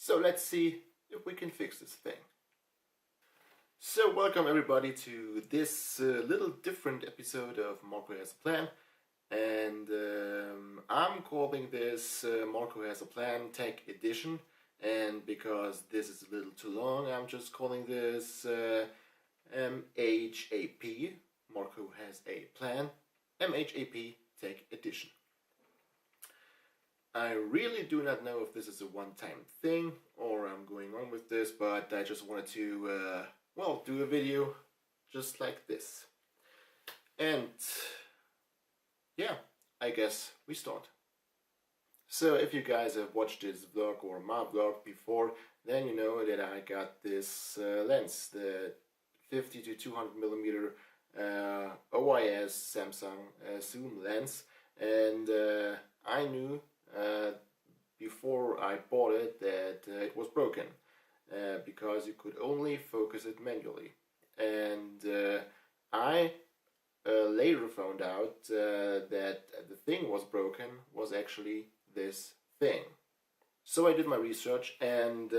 So let's see if we can fix this thing. So welcome everybody to this little different episode of Marco Has a Plan, and I'm calling this Marco Has a Plan Tech Edition, and because this is a little too long, I'm just calling this MHAP, Marco Has a Plan, MHAP Tech Edition. I really do not know if this is a one-time thing or I'm going on with this, but I just wanted to do a video just like this. And yeah, I guess we start. So if you guys have watched this vlog or my vlog before, then you know that I got this lens, the 50 to 200mm OIS Samsung zoom lens, and I knew before I bought it that it was broken because you could only focus it manually, and I later found out that the thing was broken was actually this thing. So I did my research, and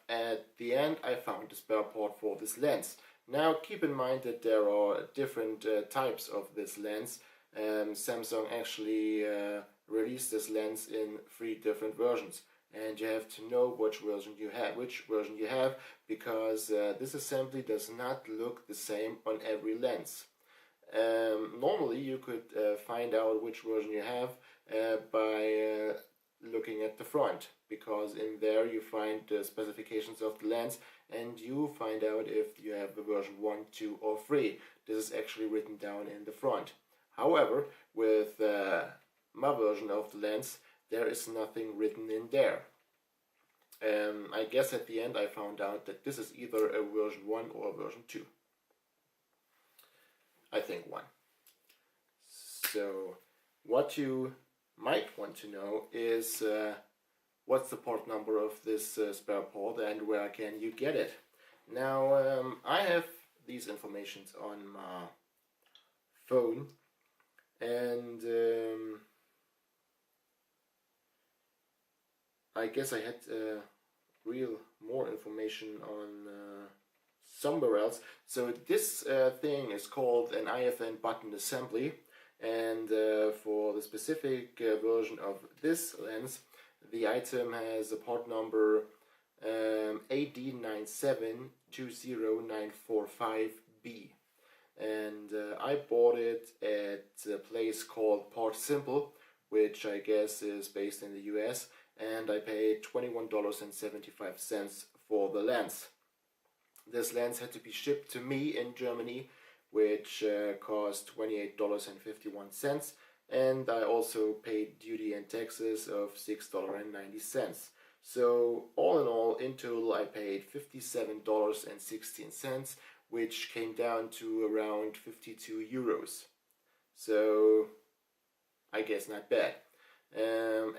at the end I found the spare part for this lens. Now keep in mind that there are different types of this lens. Samsung actually released this lens in 3 different versions, and you have to know which version you have, because this assembly does not look the same on every lens. Normally you could find out which version you have by looking at the front, because in there you find the specifications of the lens and you find out if you have the version 1, 2 or 3. This is actually written down in the front. However, with my version of the lens, there is nothing written in there. I guess at the end I found out that this is either a version 1 or a version 2. I think 1. So what you might want to know is what's the part number of this spare part and where can you get it. Now I have these informations on my phone, and I guess I had more information on somewhere else. So this thing is called an ASSY-IFN button assembly, and for the specific version of this lens, the item has a part number AD9720945B, and I bought it at a place called Part Simple, which I guess is based in the US, and I paid $21.75 for the lens. This lens had to be shipped to me in Germany, which cost $28.51, and I also paid duty and taxes of $6.90. So all in all, in total I paid $57.16, which came down to around 52 euros. So I guess not bad.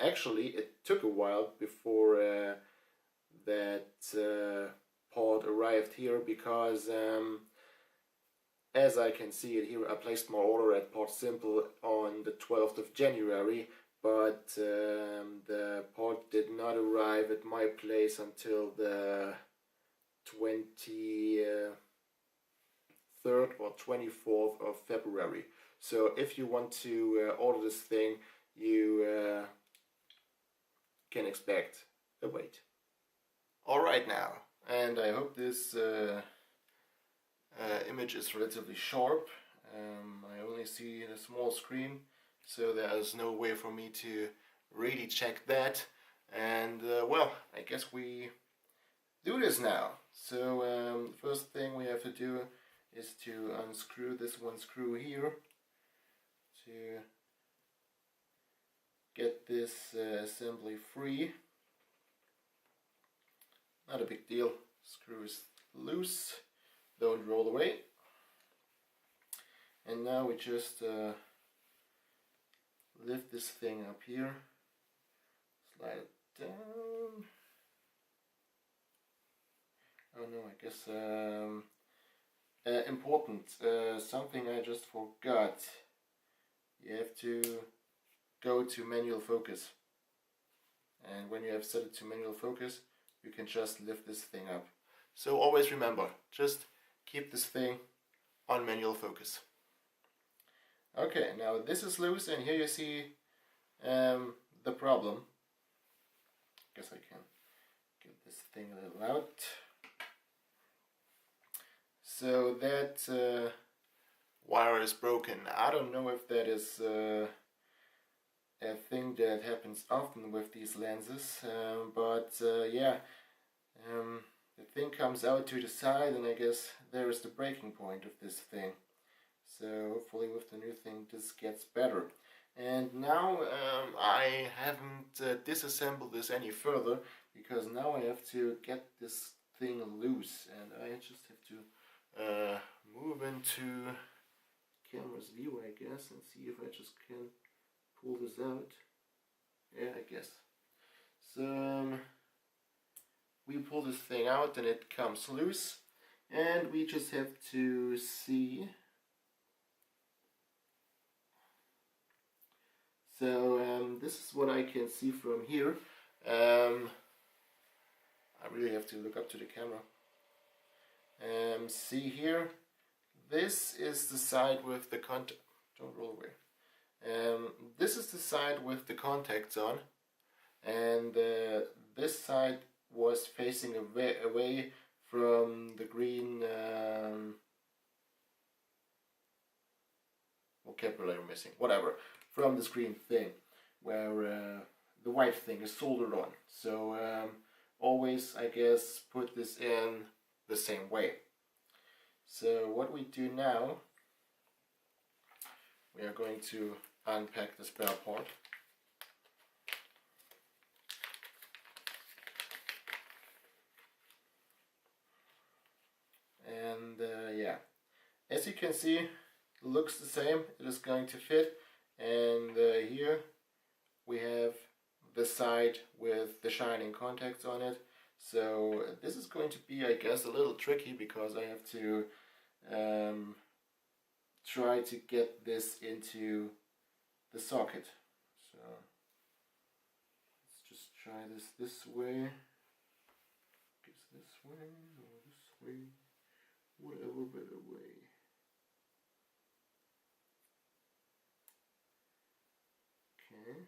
Actually, it took a while before that part arrived here, because as I can see it here, I placed my order at Part Simple on the 12th of January, but the part did not arrive at my place until the 23rd or 24th of February. So if you want to order this thing, you can expect a wait. Alright now, and I hope this image is relatively sharp. I only see a small screen, so there is no way for me to really check that. And well, I guess we do this now. So the first thing we have to do is to unscrew this one screw here to get this assembly free. Not a big deal. Screw is loose, don't roll away. And now we just lift this thing up here, slide it down. Oh no, I guess important, something I just forgot. You have to go to manual focus, and when you have set it to manual focus, you can just lift this thing up. So always remember, just keep this thing on manual focus. Okay, now this is loose, and here you see the problem. Guess I can get this thing a little out. So that wire is broken. I don't know if that is a thing that happens often with these lenses, but yeah, the thing comes out to the side, and I guess there is the breaking point of this thing. So hopefully with the new thing this gets better. And now I haven't disassembled this any further, because now I have to get this thing loose, and I just have to move into camera's view, I guess, and see if I just can pull this out. Yeah, I guess. So we pull this thing out and it comes loose, and we just have to see. So this is what I can see from here. I really have to look up to the camera. See here, this is the side with the contact. Don't roll away. This is the side with the contacts on, and this side was facing away from the green vocabulary missing, whatever, from this green thing where the white thing is soldered on. So always, I guess, put this in the same way. So what we do now, we are going to unpack the spare part. And yeah, as you can see, it looks the same. It is going to fit. And here we have the side with the shining contacts on it. So this is going to be, I guess, a little tricky, because I have to try to get this into the socket. So let's just try this way. Guess this way or this way, whatever better way. Okay.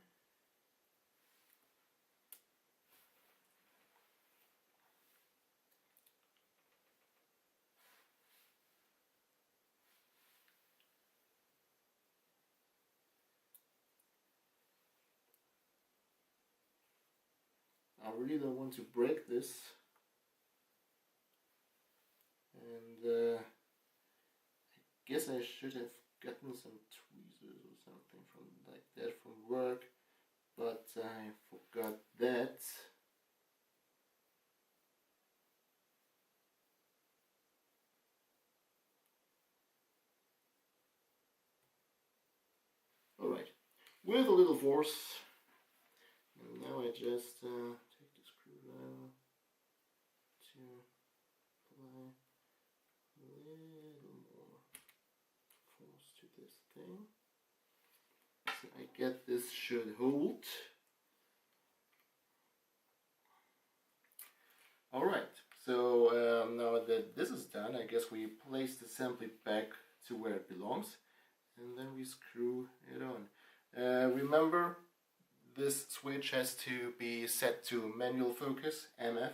I really don't want to break this, and I guess I should have gotten some tweezers or something from like that from work, but I forgot that. Alright, with a little force, and now I just take the screwdriver to apply a little more force to this thing. So I get this should hold. Alright, so now that this is done, I guess we place the assembly back to where it belongs, and then we screw it on. Remember, this switch has to be set to manual focus, MF.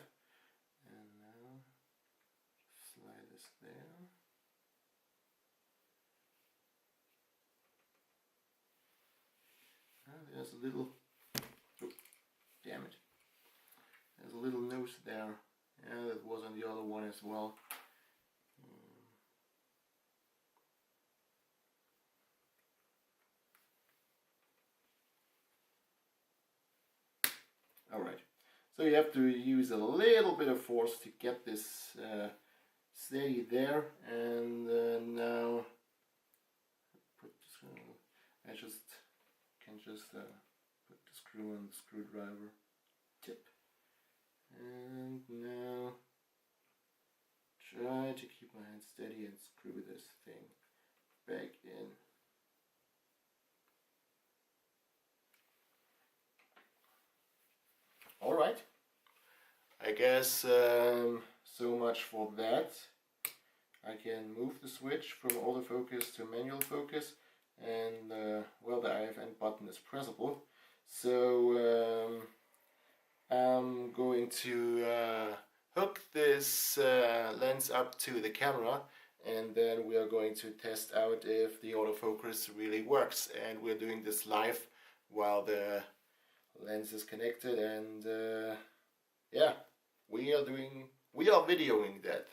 And now slide this there. There's a little, oh, damn it, there's a little nose there. Yeah, that was on the other one as well. Alright, so you have to use a little bit of force to get this steady there, and now I can just put the screw on the screwdriver tip, and now try to keep my hand steady and screw this thing back in. Alright, I guess so much for that. I can move the switch from autofocus to manual focus, and well, the IFN button is pressable. So I'm going to hook this lens up to the camera, and then we are going to test out if the autofocus really works. And we're doing this live while the lens is connected, and yeah, we are videoing that.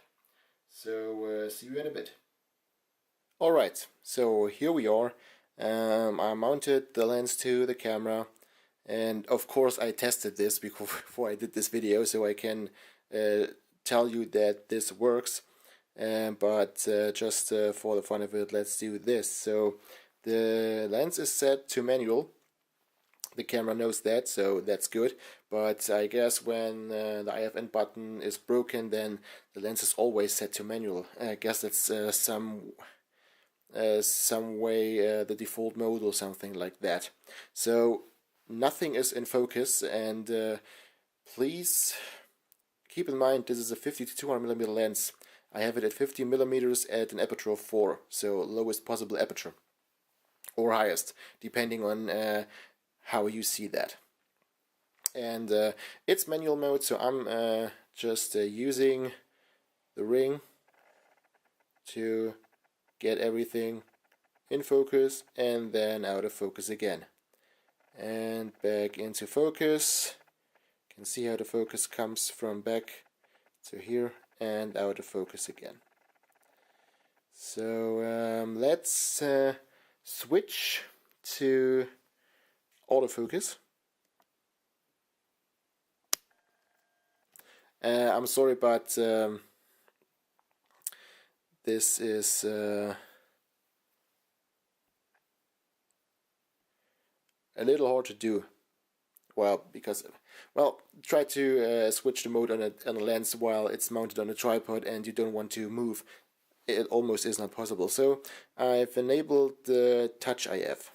So see you in a bit. Alright, so here we are. I mounted the lens to the camera, and of course I tested this before I did this video, so I can tell you that this works. But just for the fun of it, let's do this. So the lens is set to manual. The camera knows that, so that's good. But I guess when the IFN button is broken, then the lens is always set to manual. I guess that's some way the default mode or something like that. So nothing is in focus, and please keep in mind this is a 50 to 200mm lens. I have it at 50mm at an aperture of 4, so lowest possible aperture, or highest, depending on how you see that. And it's manual mode, so I'm just using the ring to get everything in focus and then out of focus again. And back into focus. You can see how the focus comes from back to here and out of focus again. So let's switch to autofocus. I'm sorry, but this is a little hard to do. Well, because try to switch the mode on a lens while it's mounted on a tripod and you don't want to move. It almost is not possible. So I've enabled the Touch AF.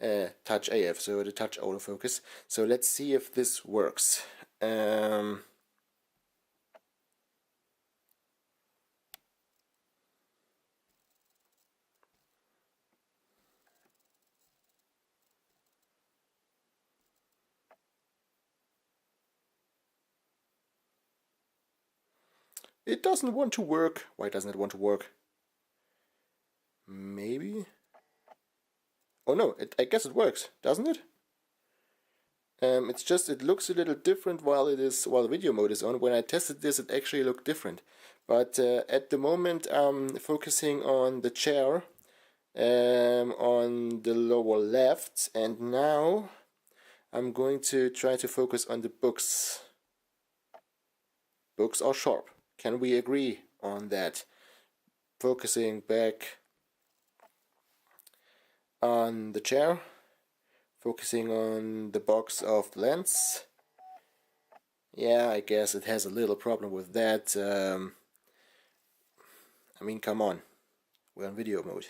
So the touch autofocus. So let's see if this works. It doesn't want to work. Why doesn't it want to work? Maybe? Oh no, I guess it works, doesn't it? It's just it looks a little different while the video mode is on. When I tested this, it actually looked different. But at the moment, I'm focusing on the chair on the lower left, and now I'm going to try to focus on the books. Books are sharp. Can we agree on that? Focusing back on the chair, focusing on the box of the lens. Yeah, I guess it has a little problem with that. I mean, come on, we're on video mode,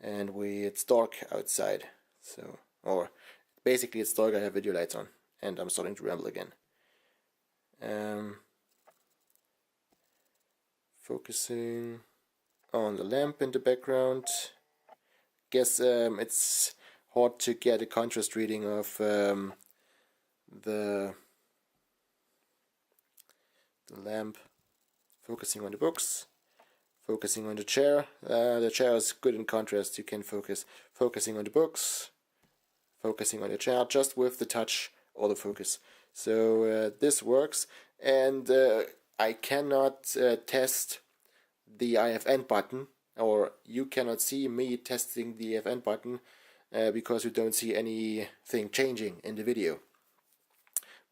and it's dark outside, so, or basically it's dark. I have video lights on, and I'm starting to ramble again. Focusing on the lamp in the background. Guess it's hard to get a contrast reading of the lamp. Focusing on the books, focusing on the chair. The chair is good in contrast. You can focusing on the books, focusing on the chair, just with the touch autofocus. So this works, and I cannot test the IFN button, or you cannot see me testing the IFN button because you don't see anything changing in the video.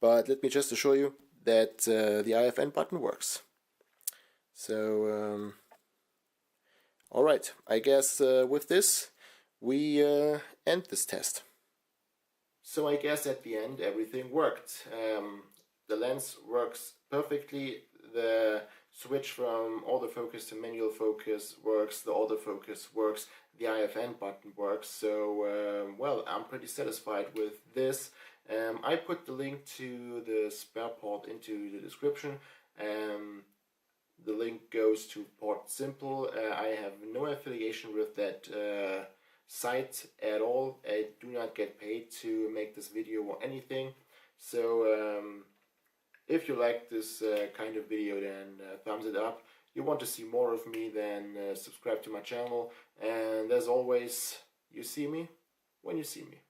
But let me just assure you that the IFN button works. So alright, I guess with this we end this test. So I guess at the end everything worked. The lens works perfectly. The switch from autofocus to manual focus works, the autofocus works, the IFN button works, so well, I'm pretty satisfied with this, I put the link to the spare part into the description. The link goes to Port Simple. I have no affiliation with that site at all. I do not get paid to make this video or anything. So if you like this kind of video, then thumbs it up. You want to see more of me, then subscribe to my channel. And as always, you see me when you see me.